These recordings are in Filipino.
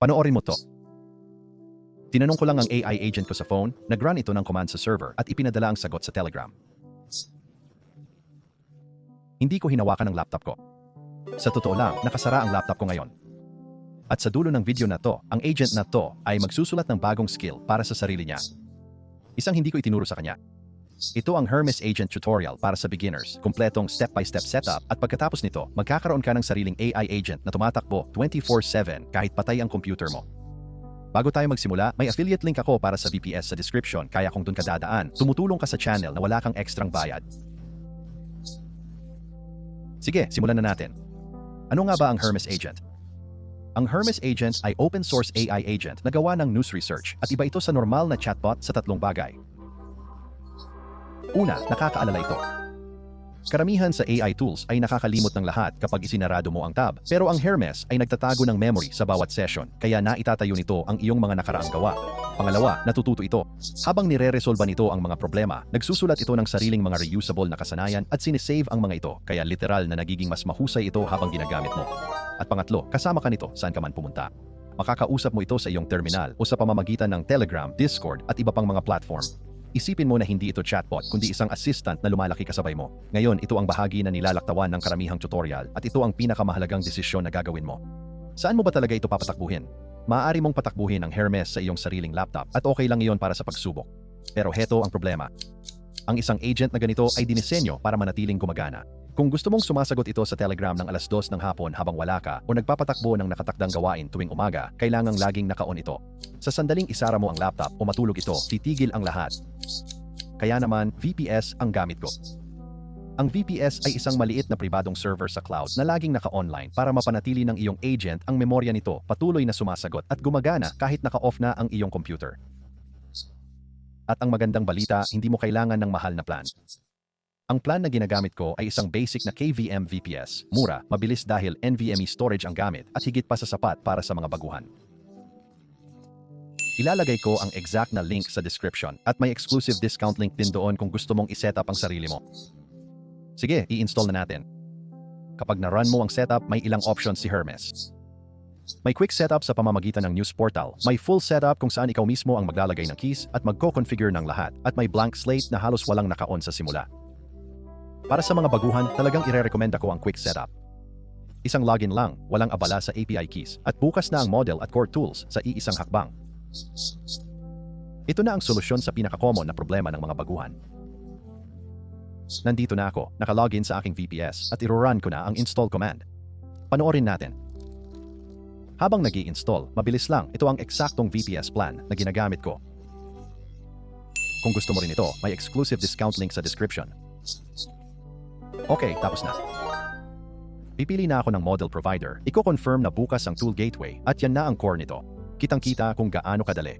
Panoorin mo to. Tinanong ko lang ang AI agent ko sa phone, nag-run ito ng command sa server at ipinadala ang sagot sa Telegram. Hindi ko hinawakan ang laptop ko. Sa totoo lang, nakasara ang laptop ko ngayon. At sa dulo ng video na to, ang agent na to ay magsusulat ng bagong skill para sa sarili niya. Isang hindi ko itinuro sa kanya. Ito ang Hermes Agent Tutorial para sa beginners, kumpletong step-by-step setup at pagkatapos nito, magkakaroon ka ng sariling AI agent na tumatakbo 24/7 kahit patay ang computer mo. Bago tayo magsimula, may affiliate link ako para sa VPS sa description kaya kung dun ka dadaan, tumutulong ka sa channel na wala kang ekstrang bayad. Sige, simulan na natin. Ano nga ba ang Hermes Agent? Ang Hermes Agent ay open source AI agent na gawa ng news research at iba ito sa normal na chatbot sa tatlong bagay. Una, nakakaalala ito. Karamihan sa AI tools ay nakakalimot ng lahat kapag isinarado mo ang tab, pero ang Hermes ay nagtatago ng memory sa bawat session, kaya naitatayo nito ang iyong mga nakaraang gawa. Pangalawa, natututo ito. Habang nire-resolba nito ang mga problema, nagsusulat ito ng sariling mga reusable na kasanayan at sinesave ang mga ito, kaya literal na nagiging mas mahusay ito habang ginagamit mo. At pangatlo, kasama ka nito saan ka man pumunta. Makakausap mo ito sa iyong terminal o sa pamamagitan ng Telegram, Discord at iba pang mga platform. Isipin mo na hindi ito chatbot kundi isang assistant na lumalaki kasabay mo. Ngayon, ito ang bahagi na nilalaktawan ng karamihang tutorial at ito ang pinakamahalagang desisyon na gagawin mo. Saan mo ba talaga ito papatakbuhin? Maaari mong patakbuhin ang Hermes sa iyong sariling laptop at okay lang iyon para sa pagsubok. Pero heto ang problema. Ang isang agent na ganito ay dinisenyo para manatiling gumagana. Kung gusto mong sumasagot ito sa Telegram ng 2:00 ng hapon habang wala ka o nagpapatakbo ng nakatakdang gawain tuwing umaga, kailangang laging naka-on ito. Sa sandaling isara mo ang laptop o matulog ito, titigil ang lahat. Kaya naman, VPS ang gamit ko. Ang VPS ay isang maliit na pribadong server sa cloud na laging naka-online para mapanatili ng iyong agent ang memorya nito patuloy na sumasagot at gumagana kahit naka-off na ang iyong computer. At ang magandang balita, hindi mo kailangan ng mahal na plan. Ang plan na ginagamit ko ay isang basic na KVM VPS, mura, mabilis dahil NVMe storage ang gamit at higit pa sa sapat para sa mga baguhan. Ilalagay ko ang exact na link sa description at may exclusive discount link din doon kung gusto mong iset up ang sarili mo. Sige, i-install na natin. Kapag na-run mo ang setup, may ilang options si Hermes. May quick setup sa pamamagitan ng news portal, may full setup kung saan ikaw mismo ang maglalagay ng keys at magko-configure ng lahat, at may blank slate na halos walang naka-on sa simula. Para sa mga baguhan, talagang ire-recommend ako ang quick setup. Isang login lang, walang abala sa API keys, at bukas na ang model at core tools sa iisang hakbang. Ito na ang solusyon sa pinaka-common na problema ng mga baguhan. Nandito na ako, nakalogin sa aking VPS at i-run ko na ang install command. Panoorin natin. Habang nag-i-install, mabilis lang, ito ang eksaktong VPS plan na ginagamit ko. Kung gusto mo rin ito, may exclusive discount link sa description. Okay, tapos na. Pipili na ako ng model provider, i-confirm na bukas ang tool gateway at yan na ang core nito. Kitang-kita kung gaano kadali.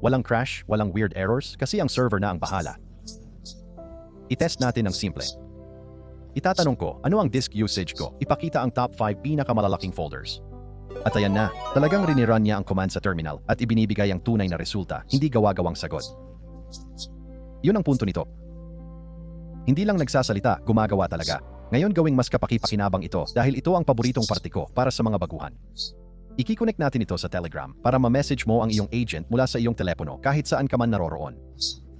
Walang crash, walang weird errors kasi ang server na ang bahala. I-test natin ng simple. Itatanong ko, ano ang disk usage ko? Ipakita ang top 5 pinakamalalaking folders. At ayan na, talagang rinirun niya ang command sa terminal at ibinibigay ang tunay na resulta, hindi gawa-gawang sagot. Yun ang punto nito. Hindi lang nagsasalita, gumagawa talaga. Ngayon gawing mas kapaki-pakinabang ito dahil ito ang paboritong parte ko para sa mga baguhan. I-connect natin ito sa Telegram para ma-message mo ang iyong agent mula sa iyong telepono kahit saan ka man naroroon.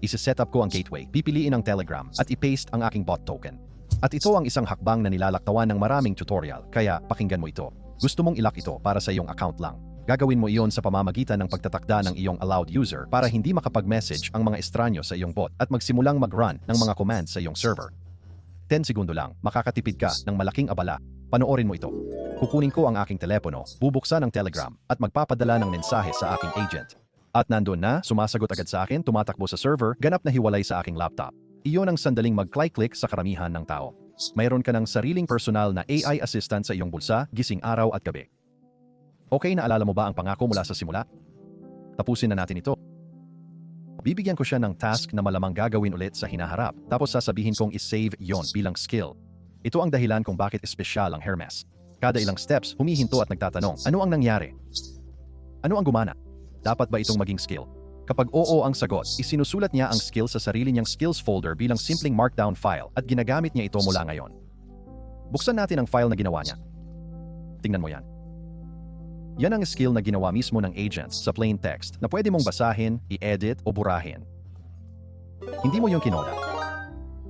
Isa-set up ko ang gateway, pipiliin ang Telegram at i-paste ang aking bot token. At ito ang isang hakbang na nilalaktawan ng maraming tutorial, kaya pakinggan mo ito. Gusto mong ilock ito para sa iyong account lang. Gagawin mo iyon sa pamamagitan ng pagtatakda ng iyong allowed user para hindi makapag-message ang mga estranyo sa iyong bot at magsimulang mag-run ng mga commands sa iyong server. 10 segundo lang, makakatipid ka ng malaking abala. Panoorin mo ito. Kukunin ko ang aking telepono, bubuksan ang Telegram at magpapadala ng mensahe sa aking agent. At nandun na, sumasagot agad sa akin, tumatakbo sa server, ganap na hiwalay sa aking laptop. Iyon ang sandaling mag-click sa karamihan ng tao. Mayroon ka ng sariling personal na AI assistant sa iyong bulsa, gising araw at gabi. Okay, naalala mo ba ang pangako mula sa simula? Tapusin na natin ito. Bibigyan ko siya ng task na malamang gagawin ulit sa hinaharap, tapos sasabihin kong is-save yon bilang skill. Ito ang dahilan kung bakit espesyal ang Hermes. Kada ilang steps, humihinto at nagtatanong, ano ang nangyari? Ano ang gumana? Dapat ba itong maging skill? Kapag oo ang sagot, isinusulat niya ang skill sa sarili niyang skills folder bilang simpleng markdown file at ginagamit niya ito mula ngayon. Buksan natin ang file na ginawa niya. Tingnan mo yan. Yan ang skill na ginawa mismo ng agents sa plain text na pwede mong basahin, i-edit o burahin. Hindi mo yung kinoda.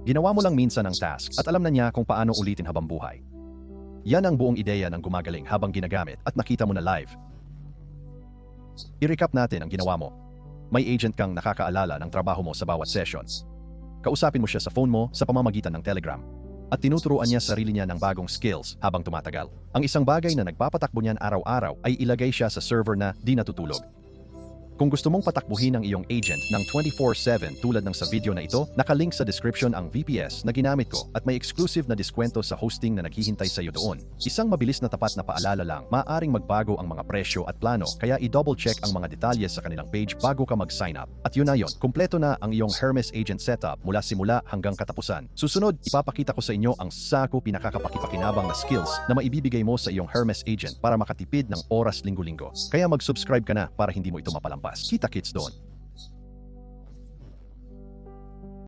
Ginawa mo lang minsan ang task at alam na niya kung paano ulitin habang buhay. Yan ang buong ideya ng gumagaling habang ginagamit at nakita mo na live. I-recap natin ang ginawa mo. May agent kang nakakaalala ng trabaho mo sa bawat sessions. Kausapin mo siya sa phone mo sa pamamagitan ng Telegram. At tinuturuan niya sarili niya ng bagong skills habang tumatagal. Ang isang bagay na nagpapatakbo niyan araw-araw ay ilagay siya sa server na di natutulog. Kung gusto mong patakbuhin ang iyong agent ng 24/7 tulad ng sa video na ito, nakalink sa description ang VPS na ginamit ko at may exclusive na diskwento sa hosting na naghihintay sa iyo doon. Isang mabilis na tapat na paalala lang, maaaring magbago ang mga presyo at plano kaya i-double check ang mga detalye sa kanilang page bago ka mag-sign up. At yun na yun, kumpleto na ang iyong Hermes agent setup mula simula hanggang katapusan. Susunod, ipapakita ko sa inyo ang sako pinakakapakipakinabang na skills na maibibigay mo sa iyong Hermes agent para makatipid ng oras linggo-linggo. Kaya mag-subscribe ka na para hindi mo ito mapalampas. Kita-kits doon.